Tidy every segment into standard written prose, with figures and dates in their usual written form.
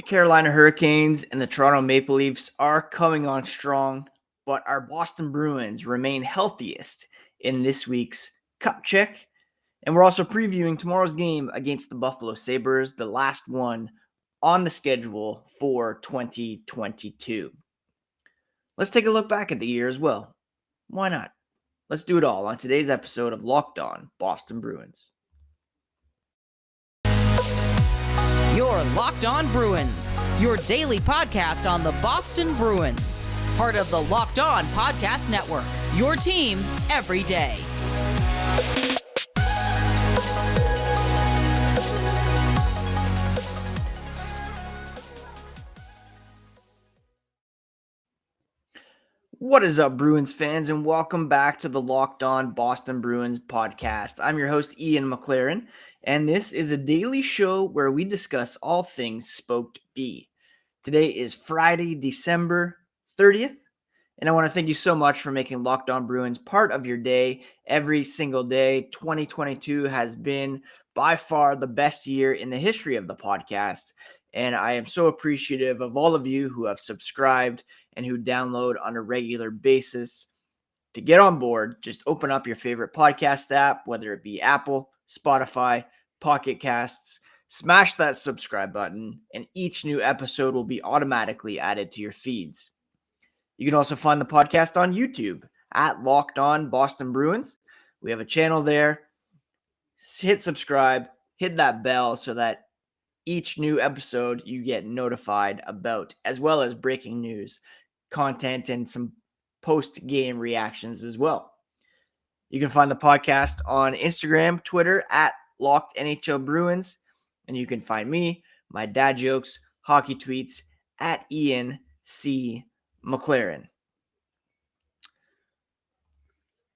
Carolina Hurricanes and the Toronto Maple Leafs are coming on strong, but our Boston Bruins remain healthiest in this week's Cup Check. And we're also previewing tomorrow's game against the Buffalo Sabres, the last one on the schedule for 2022. Let's take a look back at the year as well. Why not? Let's do it all on today's episode of Locked On Boston Bruins. You're Locked On Bruins, your daily podcast on the Boston Bruins. Part of the Locked On Podcast Network, your team every day. What is up, Bruins fans, and welcome back to the Locked On Boston Bruins podcast. I'm your host, Ian McLaren, and this is a daily show where we discuss all things Spoked B. Today is Friday, December 30th, and I want to thank you so much for making Locked On Bruins part of your day every single day. 2022 has been by far the best year in the history of the podcast, and I am so appreciative of all of you who have subscribed and who download on a regular basis. To get on board, just open up your favorite podcast app, whether it be Apple, Spotify, Pocket Casts, smash that subscribe button, and each new episode will be automatically added to your feeds. You can also find the podcast on YouTube at Locked On Boston Bruins. We have a channel there. Hit subscribe, hit that bell so that each new episode you get notified about, as well as breaking news, content, and some post-game reactions as well. You can find the podcast on Instagram, Twitter at Locked NHL Bruins, and you can find me, my dad jokes, hockey tweets at Ian C. McLaren.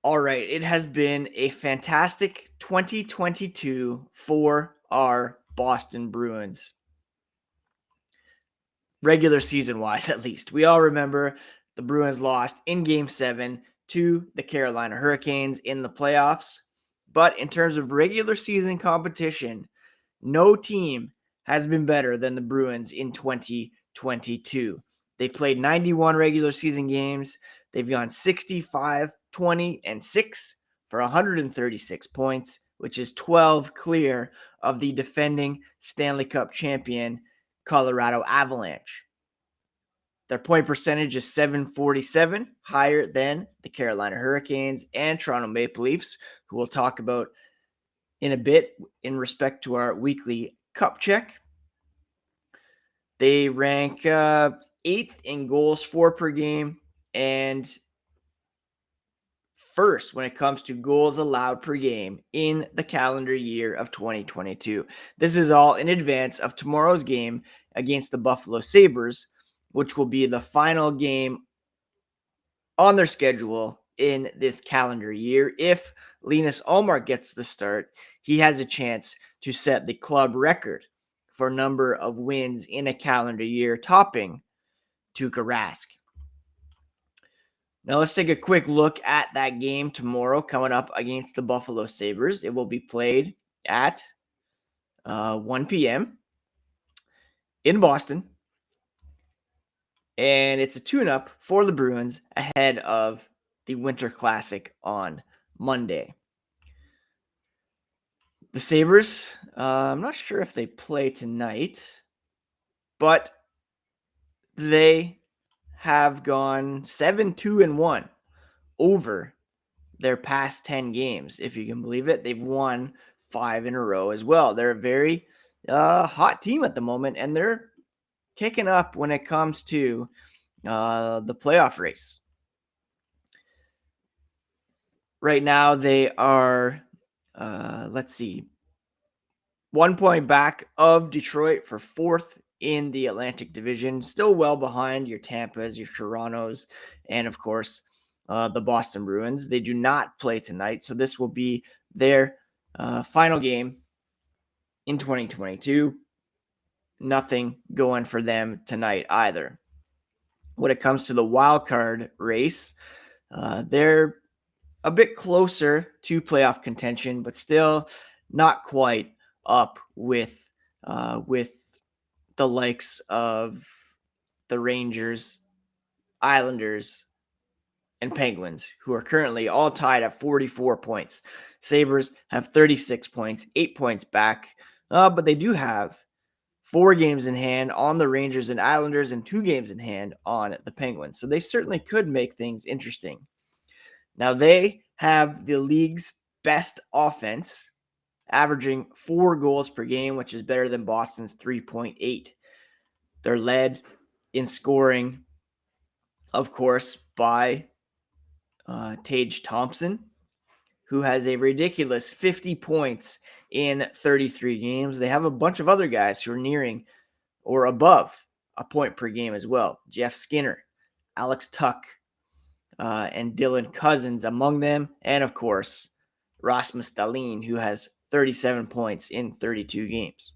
All right, it has been a fantastic 2022 for our Boston Bruins. Regular season-wise, at least. We all remember the Bruins lost in Game 7 to the Carolina Hurricanes in the playoffs. But in terms of regular season competition, no team has been better than the Bruins in 2022. They've played 91 regular season games. They've gone 65, 20, and 6 for 136 points, which is 12 clear of the defending Stanley Cup champion Colorado Avalanche. Their point percentage is .747, higher than the Carolina Hurricanes and Toronto Maple Leafs, who we'll talk about in a bit in respect to our weekly Cup Check. They rank 8th in goals for per game and first when it comes to goals allowed per game in the calendar year of 2022. This is all in advance of tomorrow's game against the Buffalo Sabres, which will be the final game on their schedule in this calendar year. If Linus Ullmark gets the start, he has a chance to set the club record for number of wins in a calendar year, topping Tuukka Rask. Now let's take a quick look at that game tomorrow coming up against the Buffalo Sabres. It will be played at 1 p.m. in Boston. And it's a tune-up for the Bruins ahead of the Winter Classic on Monday. The Sabres, I'm not sure if they play tonight, but they have gone 7-2-1 over their past 10 games. If you can believe it, they've won 5 in a row as well. They're a very hot team at the moment, and they're kicking up when it comes to the playoff race. Right now, they are, 1 point back of Detroit for 4th in the Atlantic Division, still well behind your Tampas, your Torontos, and of course, the Boston Bruins. They do not play tonight, so this will be their final game in 2022. Nothing going for them tonight either. When it comes to the wild card race, they're a bit closer to playoff contention, but still not quite up with the likes of the Rangers, Islanders, and Penguins, who are currently all tied at 44 points. Sabres have 36 points, 8 points back, but they do have 4 games in hand on the Rangers and Islanders and 2 games in hand on the Penguins. So they certainly could make things interesting. Now, they have the league's best offense, averaging 4 goals per game, which is better than Boston's 3.8. They're led in scoring, of course, by Tage Thompson, who has a ridiculous 50 points in 33 games. They have a bunch of other guys who are nearing or above a point per game as well. Jeff Skinner, Alex Tuck, and Dylan Cousins among them. And of course, Rasmus Dahlin, who has 37 points in 32 games.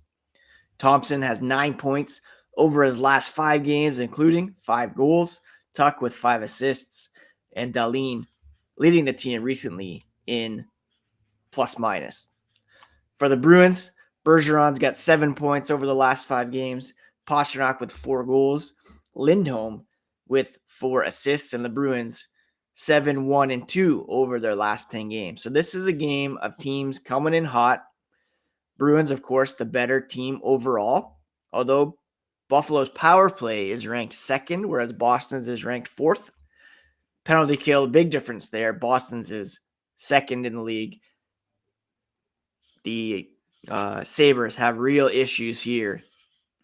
Thompson has 9 points over his last 5 games, including 5 goals. Tuck with 5 assists, and Dahlin leading the team recently in plus minus. For the Bruins, Bergeron's got 7 points over the last 5 games. Pastrnak with 4 goals. Lindholm with 4 assists, and the Bruins 7-1-2 over their last 10 games. So this is a game of teams coming in hot. Bruins, of course, the better team overall, although Buffalo's power play is ranked 2nd, whereas Boston's is ranked 4th. Penalty kill, big difference there. Boston's is 2nd in the league. The Sabres have real issues here,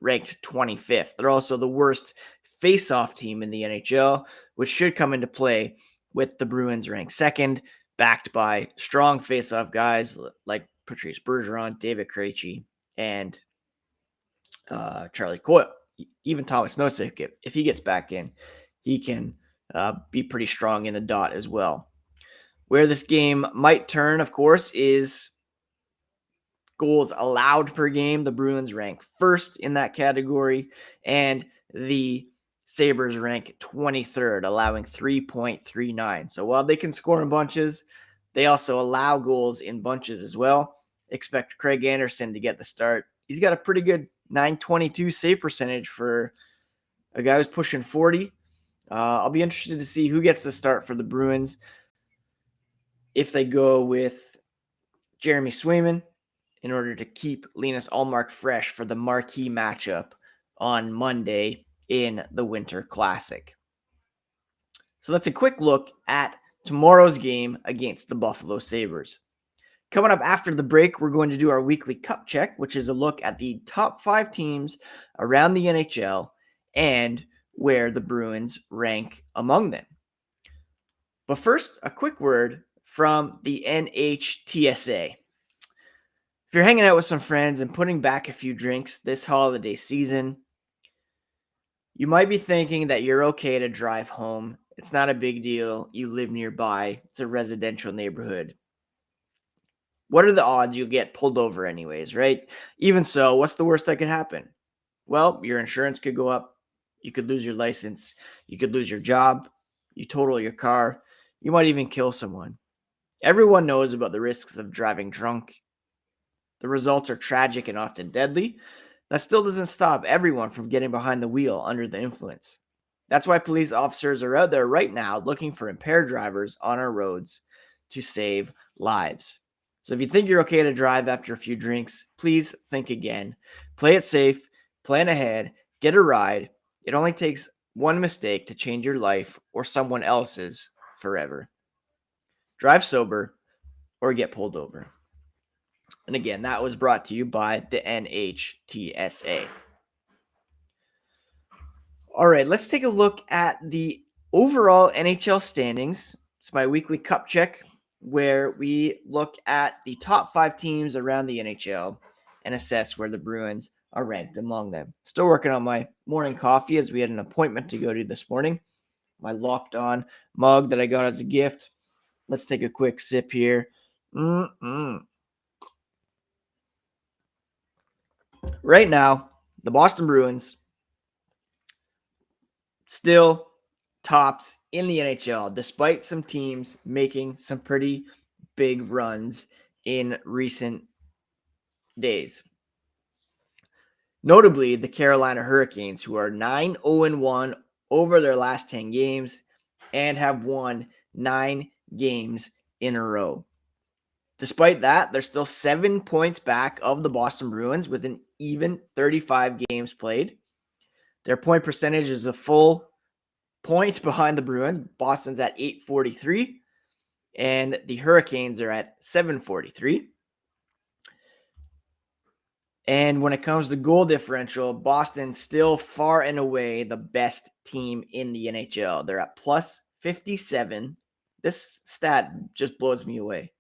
ranked 25th. They're also the worst face-off team in the NHL, which should come into play with the Bruins ranked 2nd, backed by strong face-off guys like Patrice Bergeron, David Krejci, and Charlie Coyle. Even Thomas Nosek, if he gets back in, he can be pretty strong in the dot as well. Where this game might turn, of course, is goals allowed per game. The Bruins rank 1st in that category, and the Sabres rank 23rd, allowing 3.39. So while they can score in bunches, they also allow goals in bunches as well. Expect Craig Anderson to get the start. He's got a pretty good .922 save percentage for a guy who's pushing 40. I'll be interested to see who gets the start for the Bruins. If they go with Jeremy Swayman in order to keep Linus Ullmark fresh for the marquee matchup on Monday in the Winter Classic. So that's a quick look at tomorrow's game against the Buffalo Sabres. Coming up after the break, we're going to do our weekly cup check, which is a look at the top 5 teams around the NHL and where the Bruins rank among them. But first, a quick word from the NHTSA. If you're hanging out with some friends and putting back a few drinks this holiday season, you might be thinking that you're okay to drive home. It's not a big deal. You live nearby. It's a residential neighborhood. What are the odds you'll get pulled over anyways, right? Even so, what's the worst that could happen? Well, your insurance could go up. You could lose your license. You could lose your job. You total your car. You might even kill someone. Everyone knows about the risks of driving drunk. The results are tragic and often deadly. That still doesn't stop everyone from getting behind the wheel under the influence. That's why police officers are out there right now looking for impaired drivers on our roads to save lives. So if you think you're okay to drive after a few drinks, please think again. Play it safe, plan ahead, get a ride. It only takes one mistake to change your life or someone else's forever. Drive sober or get pulled over. And again, that was brought to you by the NHTSA. All right, let's take a look at the overall NHL standings. It's my weekly cup check where we look at the top 5 teams around the NHL and assess where the Bruins are ranked among them. Still working on my morning coffee as we had an appointment to go to this morning. My Locked On mug that I got as a gift. Let's take a quick sip here. Right now, the Boston Bruins still tops in the NHL, despite some teams making some pretty big runs in recent days. Notably, the Carolina Hurricanes, who are 9-0-1 over their last 10 games and have won 9 games in a row. Despite that, they're still 7 points back of the Boston Bruins with an even 35 games played. Their point percentage is a full point behind the Bruins. Boston's at 843, and the Hurricanes are at 743. And when it comes to goal differential, Boston's still far and away the best team in the NHL. They're at plus 57. This stat just blows me away.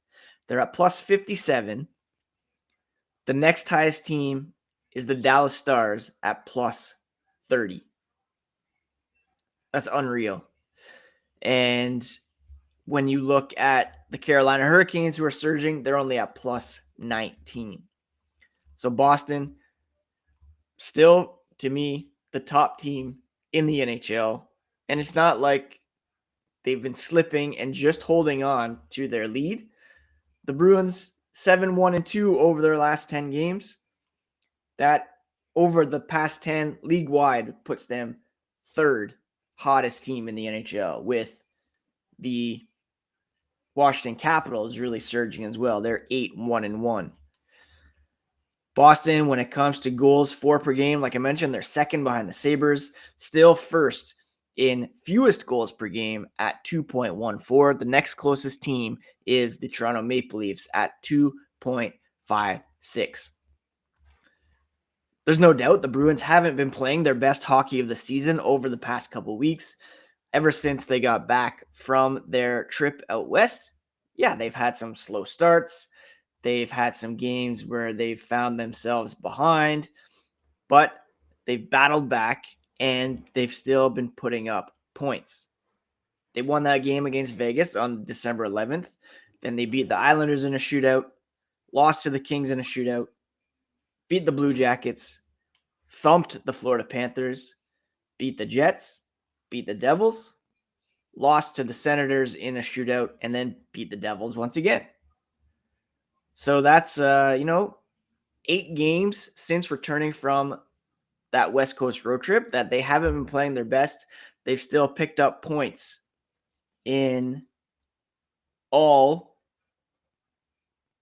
They're at plus 57. The next highest team is the Dallas Stars at plus 30. That's unreal. And when you look at the Carolina Hurricanes, who are surging, they're only at plus 19. So Boston, still, to me, the top team in the NHL. And it's not like they've been slipping and just holding on to their lead. The Bruins, 7-1-2 over their last 10 games. That, over the past 10, league-wide, puts them third hottest team in the NHL, with the Washington Capitals really surging as well. They're 8-1-1. Boston, when it comes to goals for per game, like I mentioned, they're second behind the Sabres, still first in fewest goals per game at 2.14. The next closest team is the Toronto Maple Leafs at 2.56. There's no doubt the Bruins haven't been playing their best hockey of the season over the past couple weeks. Ever since they got back from their trip out west, yeah, they've had some slow starts. They've had some games where they've found themselves behind, but they've battled back and they've still been putting up points. They won that game against Vegas on December 11th. Then they beat the Islanders in a shootout, lost to the Kings in a shootout, beat the Blue Jackets, thumped the Florida Panthers, beat the Jets, beat the Devils, lost to the Senators in a shootout, and then beat the Devils once again. So that's, 8 games since returning from that West Coast road trip that they haven't been playing their best. They've still picked up points in all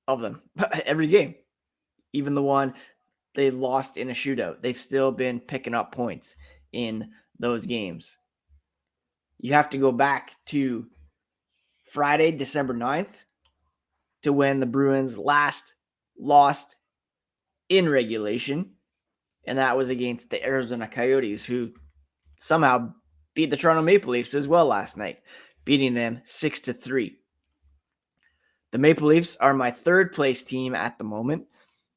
of them, every game. Even the one they lost in a shootout, they've still been picking up points in those games. You have to go back to Friday, December 9th, to when the Bruins last lost in regulation, and that was against the Arizona Coyotes, who somehow beat the Toronto Maple Leafs as well last night, beating them 6-3. The Maple Leafs are my third place team at the moment.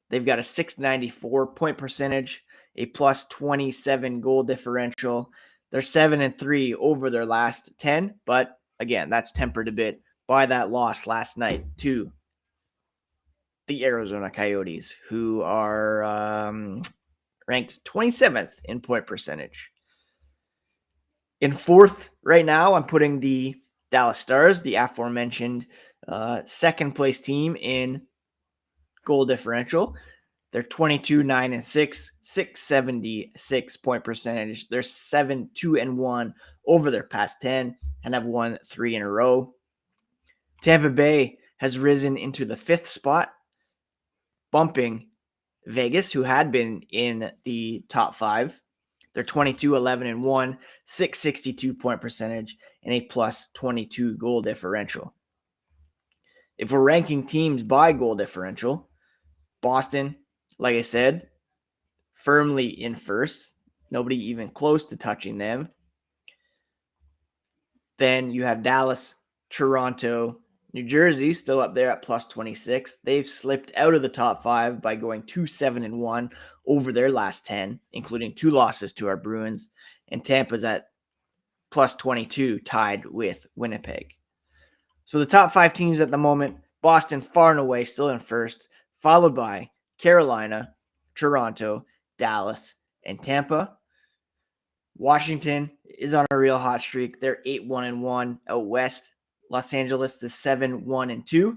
They've got a 694 point percentage, a plus 27 goal differential. They're 7-3 over their last 10, but again, that's tempered a bit by that loss last night to the Arizona Coyotes, who are ranked 27th in point percentage. In fourth right now, I'm putting the Dallas Stars, the aforementioned second place team in goal differential. They're 22-9-6, 676 point percentage. They're 7-2-1 over their past 10 and have won 3 in a row. Tampa Bay has risen into the 5th spot, bumping Vegas, who had been in the top 5. They're 22-11-1, 662 point percentage, and a plus 22 goal differential. If we're ranking teams by goal differential, Boston, like I said, firmly in first. Nobody even close to touching them. Then you have Dallas, Toronto, New Jersey still up there at plus 26. They've slipped out of the top 5 by going 2-7-1 over their last 10, including 2 losses to our Bruins. And Tampa's at plus 22, tied with Winnipeg. So the top 5 teams at the moment, Boston far and away still in first, followed by Carolina, Toronto, Dallas, and Tampa. Washington is on a real hot streak. They're 8-1-1 out west. Los Angeles is 7-1-2.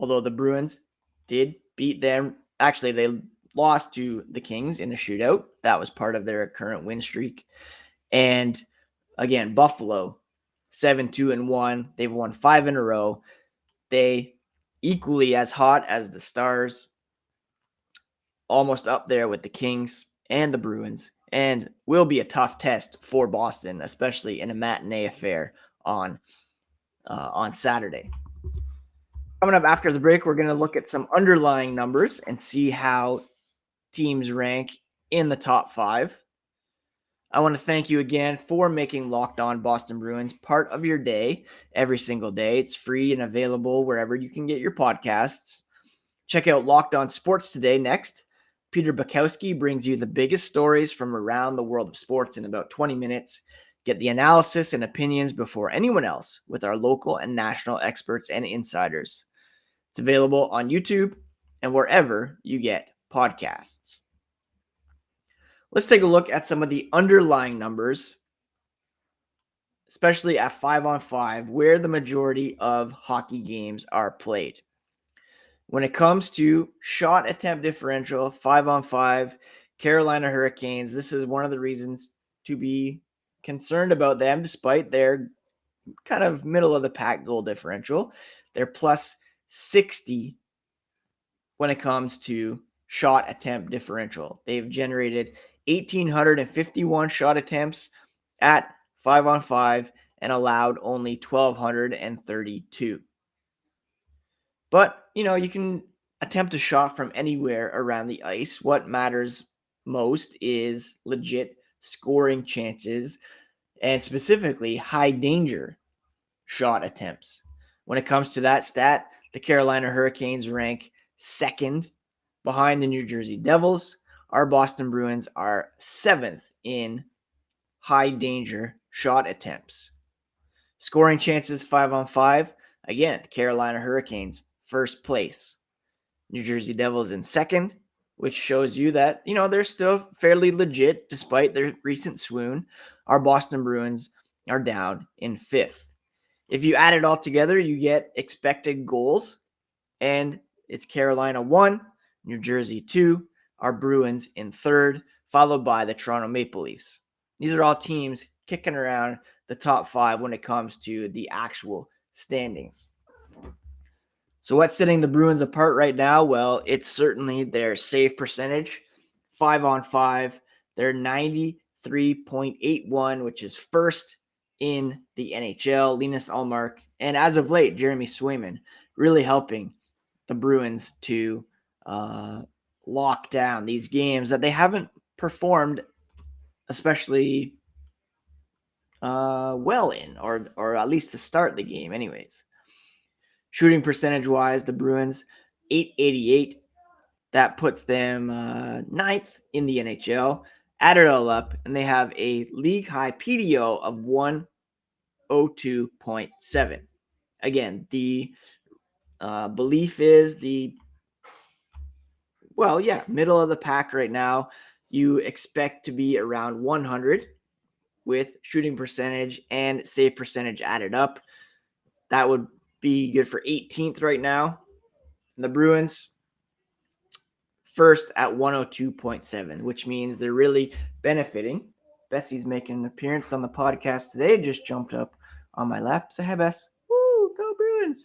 Although the Bruins did beat them. Actually, they lost to the Kings in a shootout. That was part of their current win streak. And again, Buffalo, 7-2-1. They've won 5 in a row. They equally as hot as the Stars, almost up there with the Kings and the Bruins, and will be a tough test for Boston, especially in a matinee affair on Saturday. Coming up after the break, we're going to look at some underlying numbers and see how teams rank in the top 5. I want to thank you again for making Locked On Boston Bruins part of your day every single day. It's free and available wherever you can get your podcasts. Check out Locked On Sports today next. Peter Bukowski brings you the biggest stories from around the world of sports in about 20 minutes. Get the analysis and opinions before anyone else with our local and national experts and insiders. It's available on YouTube and wherever you get podcasts. Let's take a look at some of the underlying numbers, especially at 5-on-5, where the majority of hockey games are played. When it comes to shot attempt differential, 5-on-5, Carolina Hurricanes, this is one of the reasons to be concerned about them, despite their kind of middle of the pack goal differential. They're plus 60 when it comes to shot attempt differential. They've generated 1,851 shot attempts at 5-on-5 and allowed only 1,232. But, you can attempt a shot from anywhere around the ice. What matters most is legit scoring chances and specifically high danger shot attempts. When it comes to that stat, the Carolina Hurricanes rank second behind the New Jersey Devils. Our Boston Bruins are 7th in high danger shot attempts. Scoring chances 5-on-5, again, Carolina Hurricanes first place. New Jersey Devils in second, which shows you that, they're still fairly legit despite their recent swoon. Our Boston Bruins are down in 5th. If you add it all together, you get expected goals, and it's Carolina 1, New Jersey 2, our Bruins in 3rd, followed by the Toronto Maple Leafs. These are all teams kicking around the top 5 when it comes to the actual standings. So what's setting the Bruins apart right now? Well, it's certainly their save percentage. 5-on-5, they're 93.81, which is first in the NHL. Linus Ullmark, and as of late, Jeremy Swayman, really helping the Bruins to lock down these games that they haven't performed especially well in, or at least to start the game anyways. Shooting percentage-wise, the Bruins, .888. That puts them 9th in the NHL. Add it all up, and they have a league-high PDO of 102.7. Again, the belief is middle of the pack right now. You expect to be around 100 with shooting percentage and save percentage added up. That would be good for 18th right now. The Bruins first at 102.7, which means they're really benefiting. Bessie's making an appearance on the podcast today. Just jumped up on my lap. Say hi, Bess. Woo, go Bruins.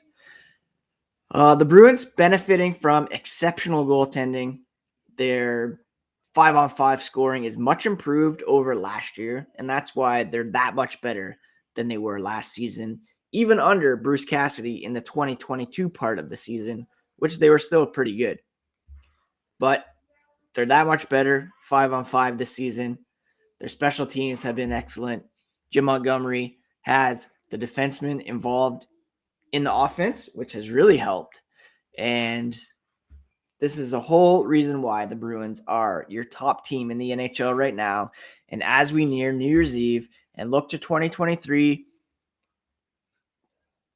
The Bruins benefiting from exceptional goaltending. Their 5-on-5 scoring is much improved over last year, and that's why they're that much better than they were last season, even under Bruce Cassidy in the 2022 part of the season, which they were still pretty good. But they're that much better 5-on-5 this season. Their special teams have been excellent. Jim Montgomery has the defensemen involved in the offense, which has really helped. And this is a whole reason why the Bruins are your top team in the NHL right now. And as we near New Year's Eve and look to 2023,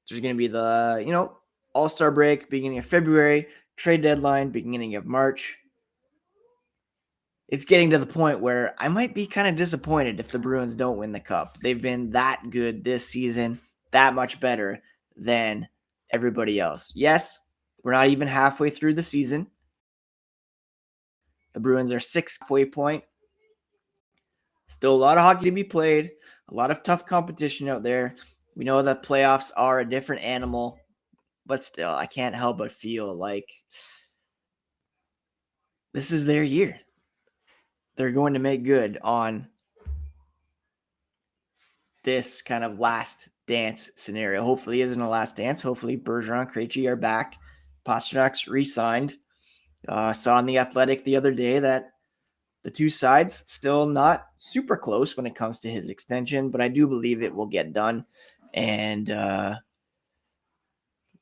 there's going to be the, All-Star break, beginning of February, trade deadline, beginning of March. It's getting to the point where I might be kind of disappointed if the Bruins don't win the Cup. They've been that good this season, that much better than everybody else. Yes, we're not even halfway through the season. The Bruins are 6th halfway point. Still a lot of hockey to be played, a lot of tough competition out there. We know that playoffs are a different animal, but still, I can't help but feel like this is their year. They're going to make good on this kind of last dance scenario. Hopefully it isn't a last dance. Hopefully Bergeron, Krejci are back. Pasternak's re-signed. Saw in The Athletic the other day that the two sides still not super close when it comes to his extension, but I do believe it will get done. And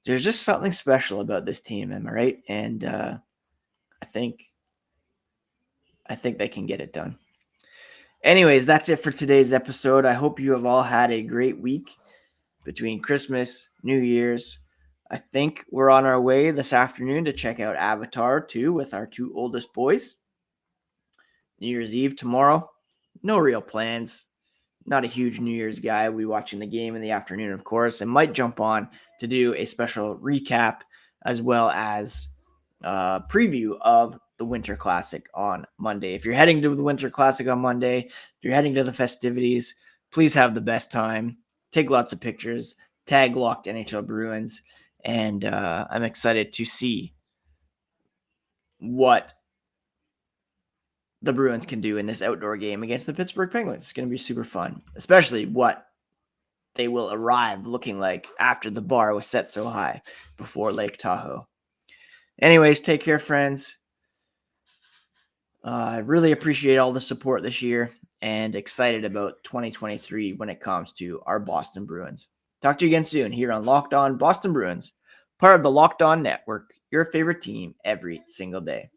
there's just something special about this team, am I right? And I think they can get it done. Anyways, that's it for today's episode. I hope you have all had a great week between Christmas, New Year's. I think we're on our way this afternoon to check out Avatar 2 with our two oldest boys. New Year's Eve tomorrow. No real plans. Not a huge New Year's guy. We'll be watching the game in the afternoon, of course, and might jump on to do a special recap as well as preview of the Winter Classic on Monday. If you're heading to the Winter Classic on Monday, if you're heading to the festivities, please have the best time. Take lots of pictures. Tag Locked NHL Bruins. And I'm excited to see what the Bruins can do in this outdoor game against the Pittsburgh Penguins. It's going to be super fun, especially what they will arrive looking like after the bar was set so high before Lake Tahoe. Anyways, take care, friends. I really appreciate all the support this year and excited about 2023 when it comes to our Boston Bruins. Talk to you again soon here on Locked On Boston Bruins, part of the Locked On Network, your favorite team every single day.